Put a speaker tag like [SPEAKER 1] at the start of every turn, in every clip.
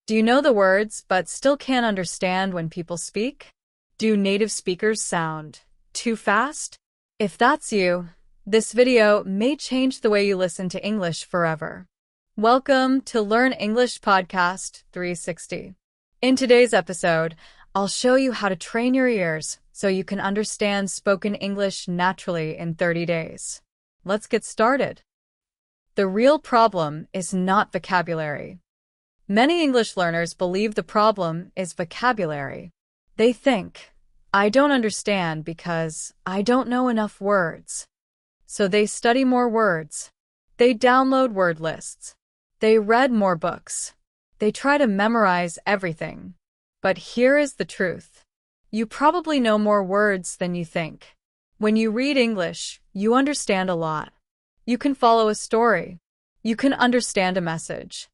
[SPEAKER 1] Do you know the words but still can't understand when people speak? Do native speakers sound too fast? If that's you, this video may change the way you listen to English forever. Welcome to Learn English Podcast 360. In today's episode, I'll show you how to train your ears so you can understand spoken English naturally in 30 days. Let's get started. The real problem is not vocabulary. Many English learners believe the problem is vocabulary. They think, I don't understand because I don't know enough words. So they study more words. They download word lists. They read more books. They try to memorize everything. But here is the truth. You probably know more words than you think. When you read English, you understand a lot. You can follow a story. You can understand a message.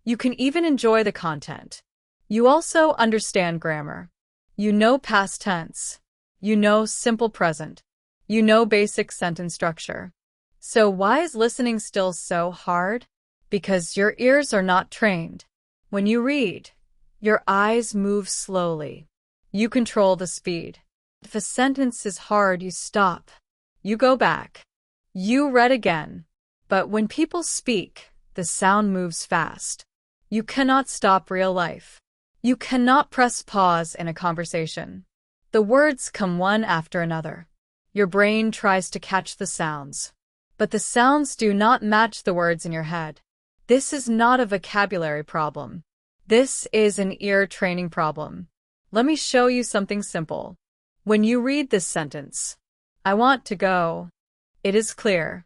[SPEAKER 1] You can even enjoy the content. You also understand grammar. You know past tense. You know simple present. You know basic sentence structure. So why is listening still so hard? Because your ears are not trained. When you read, your eyes move slowly. You control the speed. If a sentence is hard, you stop. You go back. You read again. But when people speak, the sound moves fast. You cannot stop real life. You cannot press pause in a conversation. The words come one after another. Your brain tries to catch the sounds. But the sounds do not match the words in your head. This is not a vocabulary problem. This is an ear training problem. Let me show you something simple. When you read this sentence, I want to go, it is clear.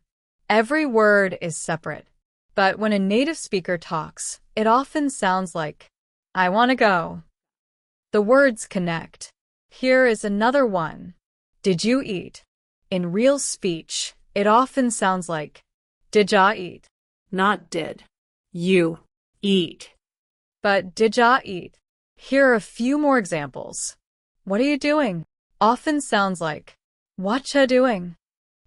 [SPEAKER 1] Every word is separate. But when a native speaker talks, it often sounds like, I want to go. The words connect. Here is another one. Did you eat? In real speech, it often sounds like, didja eat?
[SPEAKER 2] Not did. You eat.
[SPEAKER 1] But didja eat? Here are a few more examples. What are you doing? Often sounds like, whatcha doing?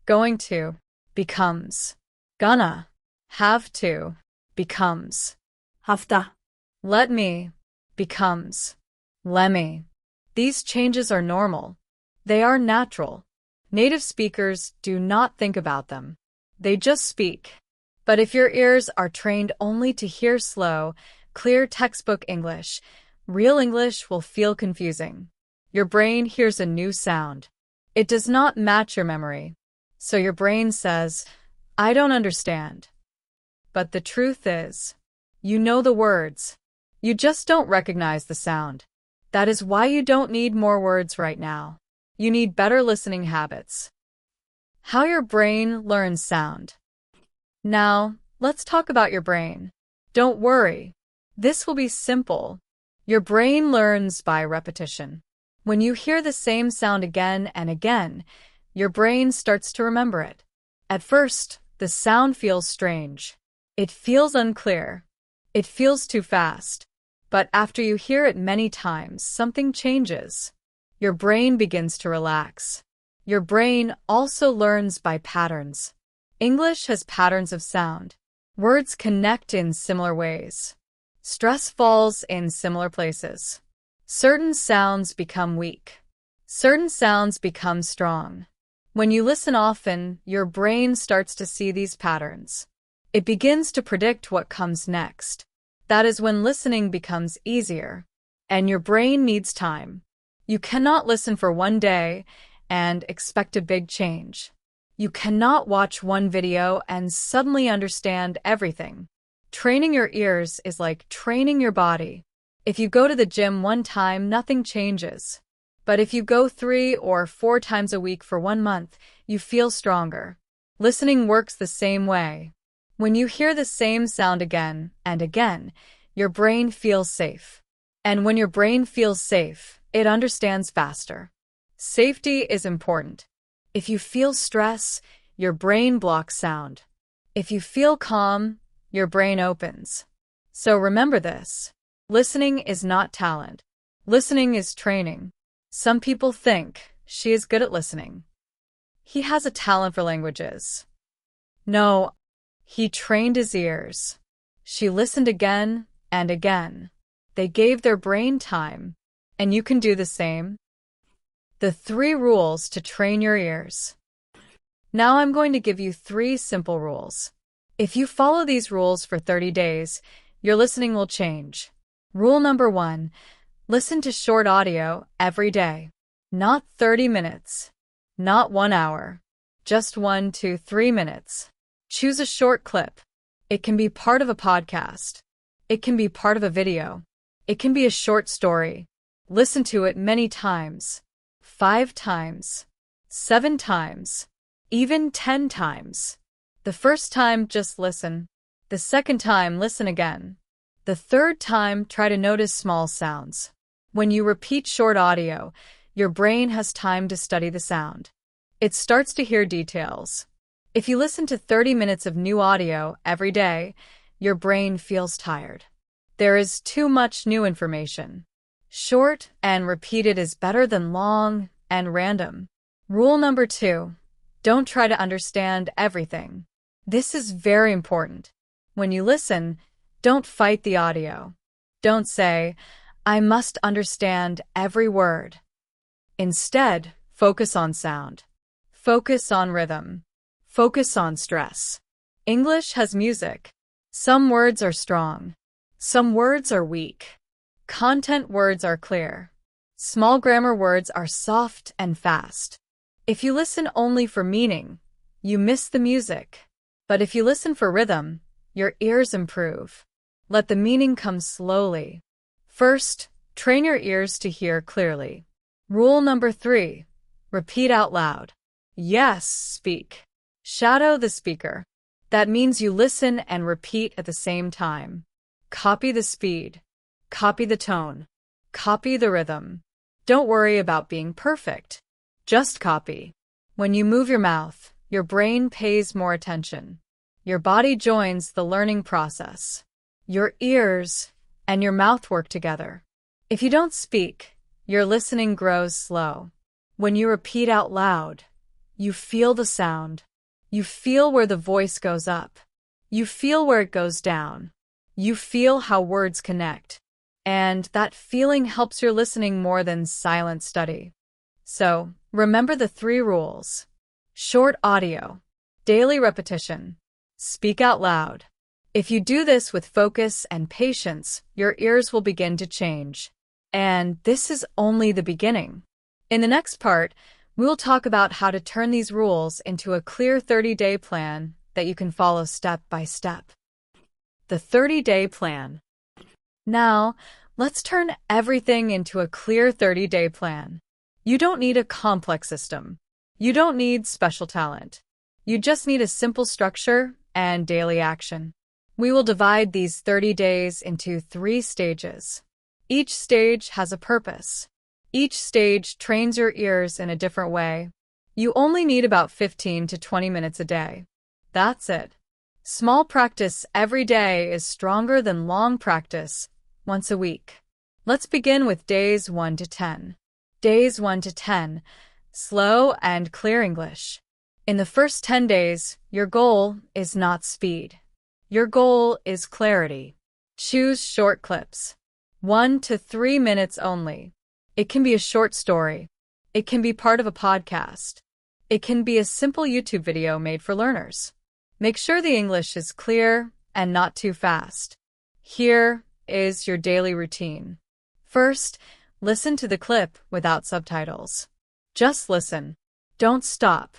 [SPEAKER 1] Going to becomes gonna. Have to becomes
[SPEAKER 2] Hafta.
[SPEAKER 1] let me becomes lemme. These changes are normal. They are natural. Native speakers do not think about them. They just speak. But if your ears are trained only to hear slow, clear textbook English, real English will feel confusing. Your brain hears a new sound. It does not match your memory. So your brain says, I don't understand. But the truth is, you know the words. You just don't recognize the sound. That is why you don't need more words right now. You need better listening habits. How your brain learns sound. Now, let's talk about your brain. Don't worry. This will be simple. Your brain learns by repetition. When you hear the same sound again and again, your brain starts to remember it. At first, the sound feels strange. It feels unclear. It feels too fast. But after you hear it many times, something changes. Your brain begins to relax. Your brain also learns by patterns. English has patterns of sound. Words connect in similar ways. Stress falls in similar places. Certain sounds become weak. Certain sounds become strong. When you listen often, your brain starts to see these patterns. It begins to predict what comes next. That is when listening becomes easier. And your brain needs time. You cannot listen for one day and expect a big change. You cannot watch one video and suddenly understand everything. Training your ears is like training your body. If you go to the gym one time, nothing changes. But if you go 3 or 4 times a week for 1 month, you feel stronger. Listening works the same way. When you hear the same sound again and again, your brain feels safe. And when your brain feels safe, it understands faster. Safety is important. If you feel stress, your brain blocks sound. If you feel calm, your brain opens. So remember this. Listening is not talent. Listening is training. Some people think she is good at listening. He has a talent for languages. No, he trained his ears. She listened again and again. They gave their brain time. And you can do the same. The 3 rules to train your ears. Now I'm going to give you 3 simple rules. If you follow these rules for 30 days, your listening will change. Rule number 1, listen to short audio every day. Not 30 minutes. Not 1 hour. Just 1 to 3 minutes. Choose a short clip. It can be part of a podcast. It can be part of a video. It can be a short story. Listen to it many times. 5 times. 7 times. Even 10 times. The first time, just listen. The second time, listen again. The third time, try to notice small sounds. When you repeat short audio, your brain has time to study the sound. It starts to hear details. If you listen to 30 minutes of new audio every day, your brain feels tired. There is too much new information. Short and repeated is better than long and random. Rule number 2, don't try to understand everything. This is very important. When you listen, don't fight the audio. Don't say, I must understand every word. Instead, focus on sound. Focus on rhythm. Focus on stress. English has music. Some words are strong. Some words are weak. Content words are clear. Small grammar words are soft and fast. If you listen only for meaning, you miss the music. But if you listen for rhythm, your ears improve. Let the meaning come slowly. First, train your ears to hear clearly. Rule number 3, repeat out loud. Yes, speak. Shadow the speaker. That means you listen and repeat at the same time. Copy the speed. Copy the tone. Copy the rhythm. Don't worry about being perfect. Just copy. When you move your mouth, your brain pays more attention. Your body joins the learning process. Your ears and your mouth work together. If you don't speak, your listening grows slow. When you repeat out loud, you feel the sound. You feel where the voice goes up. You feel where it goes down. You feel how words connect. And that feeling helps your listening more than silent study. So, remember the 3 rules. Short audio. Daily repetition. Speak out loud. If you do this with focus and patience, your ears will begin to change. And this is only the beginning. In the next part, we will talk about how to turn these rules into a clear 30-day plan that you can follow step by step. The 30-day plan. Now, let's turn everything into a clear 30-day plan. You don't need a complex system. You don't need special talent. You just need a simple structure and daily action. We will divide these 30 days into 3 stages. Each stage has a purpose. Each stage trains your ears in a different way. You only need about 15 to 20 minutes a day. That's it. Small practice every day is stronger than long practice once a week. Let's begin with days 1 to 10. Days 1 to 10. Slow and clear English. In the first 10 days, your goal is not speed. Your goal is clarity. Choose short clips. 1 to 3 minutes only. It can be a short story. It can be part of a podcast. It can be a simple YouTube video made for learners. Make sure the English is clear and not too fast. Here is your daily routine. First, listen to the clip without subtitles. Just listen. Don't stop.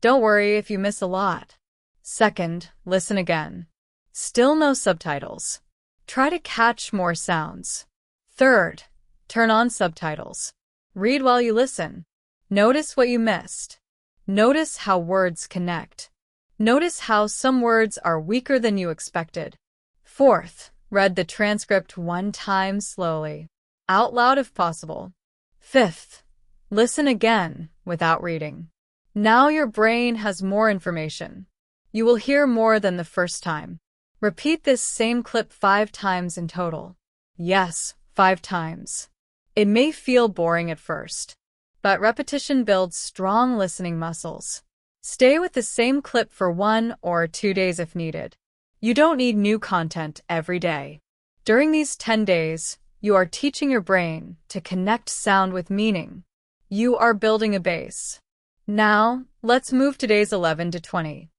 [SPEAKER 1] Don't worry if you miss a lot. Second, listen again. Still no subtitles. Try to catch more sounds. Third, turn on subtitles. Read while you listen. Notice what you missed. Notice how words connect. Notice how some words are weaker than you expected. Fourth, read the transcript 1 time slowly, out loud if possible. Fifth, listen again without reading. Now your brain has more information. You will hear more than the first time. Repeat this same clip 5 times in total. Yes, 5 times. It may feel boring at first, but repetition builds strong listening muscles. Stay with the same clip for 1 or 2 days if needed. You don't need new content every day. During these 10 days, You are teaching your brain to connect sound with meaning. You are building a base. Now, let's move to days 11 to 20.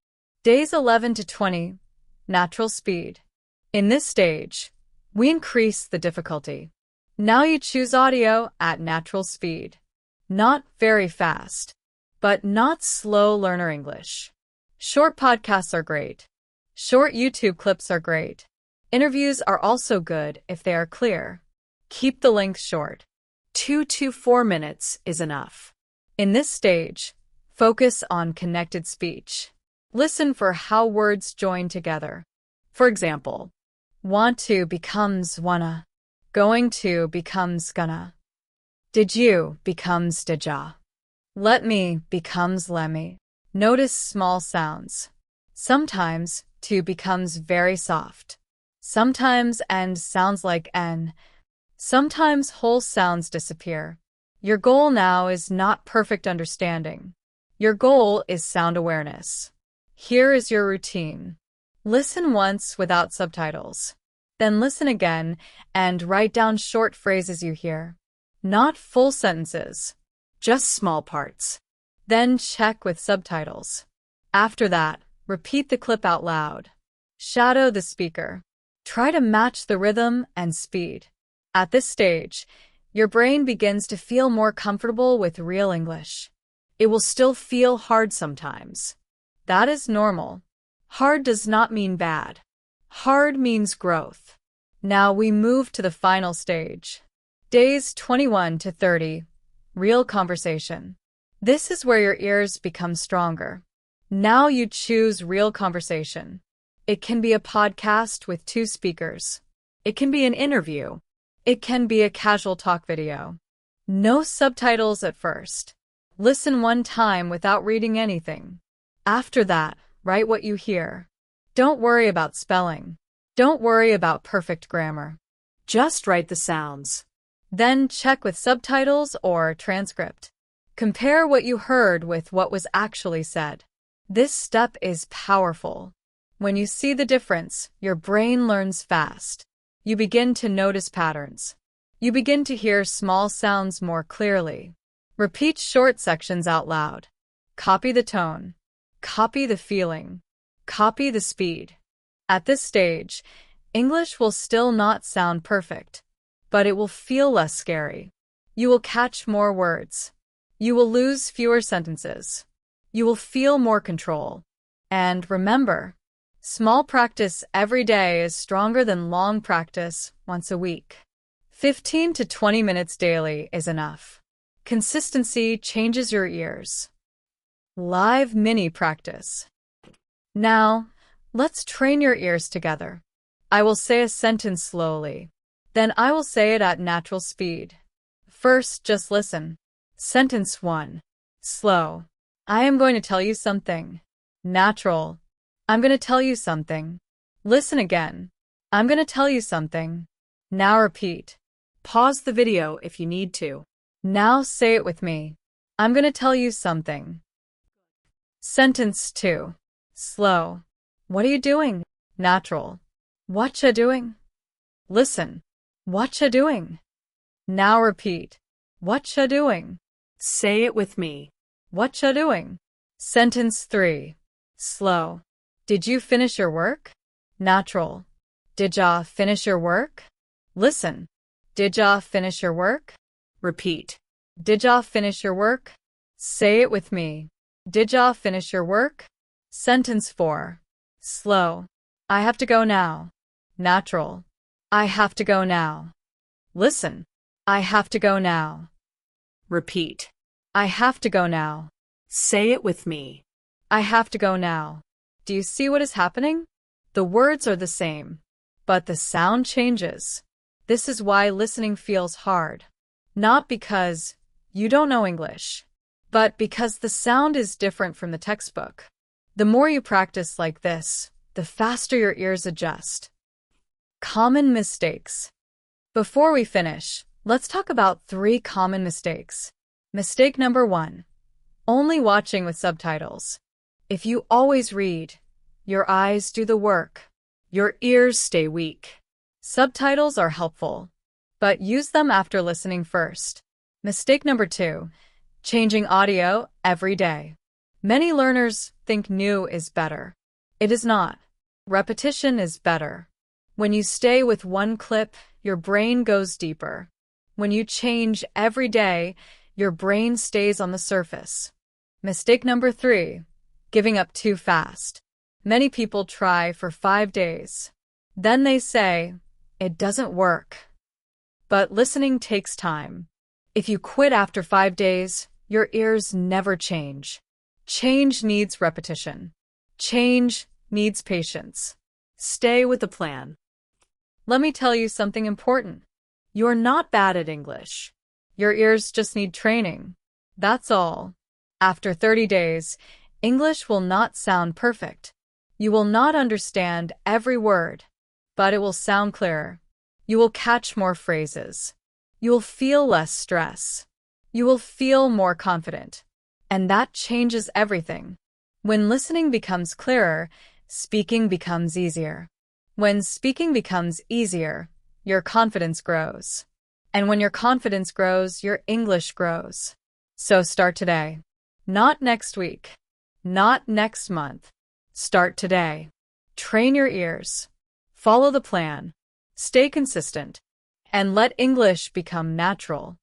[SPEAKER 1] Days 11 to 20, natural speed. In this stage, we increase the difficulty. Now you choose audio at natural speed. Not very fast, but not slow learner English. Short podcasts are great. Short YouTube clips are great. Interviews are also good if they are clear. Keep the length short.
[SPEAKER 2] 2 to 4 minutes is enough.
[SPEAKER 1] In this stage, focus on connected speech. Listen for how words join together. For example, want to becomes wanna. Going to becomes gonna. Did you becomes didja. Let me becomes lemme. Notice small sounds. Sometimes to becomes very soft. Sometimes and sounds like n. Sometimes whole sounds disappear. Your goal now is not perfect understanding. Your goal is sound awareness. Here is your routine. Listen once without subtitles. Then listen again and write down short phrases you hear. Not full sentences,
[SPEAKER 2] just small parts.
[SPEAKER 1] Then check with subtitles. After that, repeat the clip out loud. Shadow the speaker. Try to match the rhythm and speed. At this stage, your brain begins to feel more comfortable with real English. It will still feel hard sometimes. That is normal. Hard does not mean bad. Hard means growth. Now we move to the final stage. Days 21 to 30. Real conversation. This is where your ears become stronger. Now you choose real conversation. It can be a podcast with 2 speakers. It can be an interview. It can be a casual talk video. No subtitles at first. Listen one time without reading anything. After that, write what you hear. Don't worry about spelling. Don't worry about perfect grammar.
[SPEAKER 2] Just write the sounds.
[SPEAKER 1] Then check with subtitles or transcript. Compare what you heard with what was actually said. This step is powerful. When you see the difference, your brain learns fast. You begin to notice patterns. You begin to hear small sounds more clearly. Repeat short sections out loud. Copy the tone. Copy the feeling. Copy the speed. At this stage, English will still not sound perfect, but it will feel less scary. You will catch more words. You will lose fewer sentences. You will feel more control. And remember, small practice every day is stronger than long practice once a week. 15 to 20 minutes daily is enough. Consistency changes your ears. Live mini practice. Now, let's train your ears together. I will say a sentence slowly. Then I will say it at natural speed. First, just listen. Sentence 1. Slow. I am going to tell you something. Natural. I'm going to tell you something. Listen again. I'm going to tell you something. Now repeat.
[SPEAKER 2] Pause the video if you need to.
[SPEAKER 1] Now say it with me. I'm going to tell you something. Sentence 2. Slow. What are you doing? Natural. Whatcha doing? Listen. Whatcha doing? Now repeat. Whatcha doing?
[SPEAKER 2] Say it with me.
[SPEAKER 1] Whatcha doing? Sentence 3. Slow. Did you finish your work? Natural. Did ya finish your work? Listen. Did ya finish your work?
[SPEAKER 2] Repeat.
[SPEAKER 1] Did ya finish your work? Say it with me. Did ya finish your work? Sentence 4. Slow. I have to go now. Natural. I have to go now. Listen. I have to go now.
[SPEAKER 2] Repeat.
[SPEAKER 1] I have to go now.
[SPEAKER 2] Say it with me.
[SPEAKER 1] I have to go now. Do you see what is happening? The words are the same, but the sound changes. This is why listening feels hard. Not because you don't know English, but because the sound is different from the textbook. The more you practice like this, the faster your ears adjust. Common mistakes. Before we finish, let's talk about 3 common mistakes. Mistake number 1. Only watching with subtitles. If you always read, your eyes do the work. Your ears stay weak. Subtitles are helpful. but use them after listening first. Mistake number 2, changing audio every day. Many learners think new is better. It is not. Repetition is better. When you stay with one clip, your brain goes deeper. When you change every day, your brain stays on the surface. Mistake number 3, giving up too fast. Many people try for 5 days. Then they say, it doesn't work. But listening takes time. If you quit after 5 days, your ears never change. Change needs repetition. Change needs patience.
[SPEAKER 2] Stay with the plan.
[SPEAKER 1] Let me tell you something important. You're not bad at English. Your ears just need training. That's all. After 30 days, English will not sound perfect. You will not understand every word, but it will sound clearer. You will catch more phrases. You will feel less stress. You will feel more confident. And that changes everything. When listening becomes clearer, speaking becomes easier. When speaking becomes easier, your confidence grows. And when your confidence grows, your English grows. So start today. Not next week. Not next month. Start today. Train your ears. Follow the plan. Stay consistent. And let English become natural.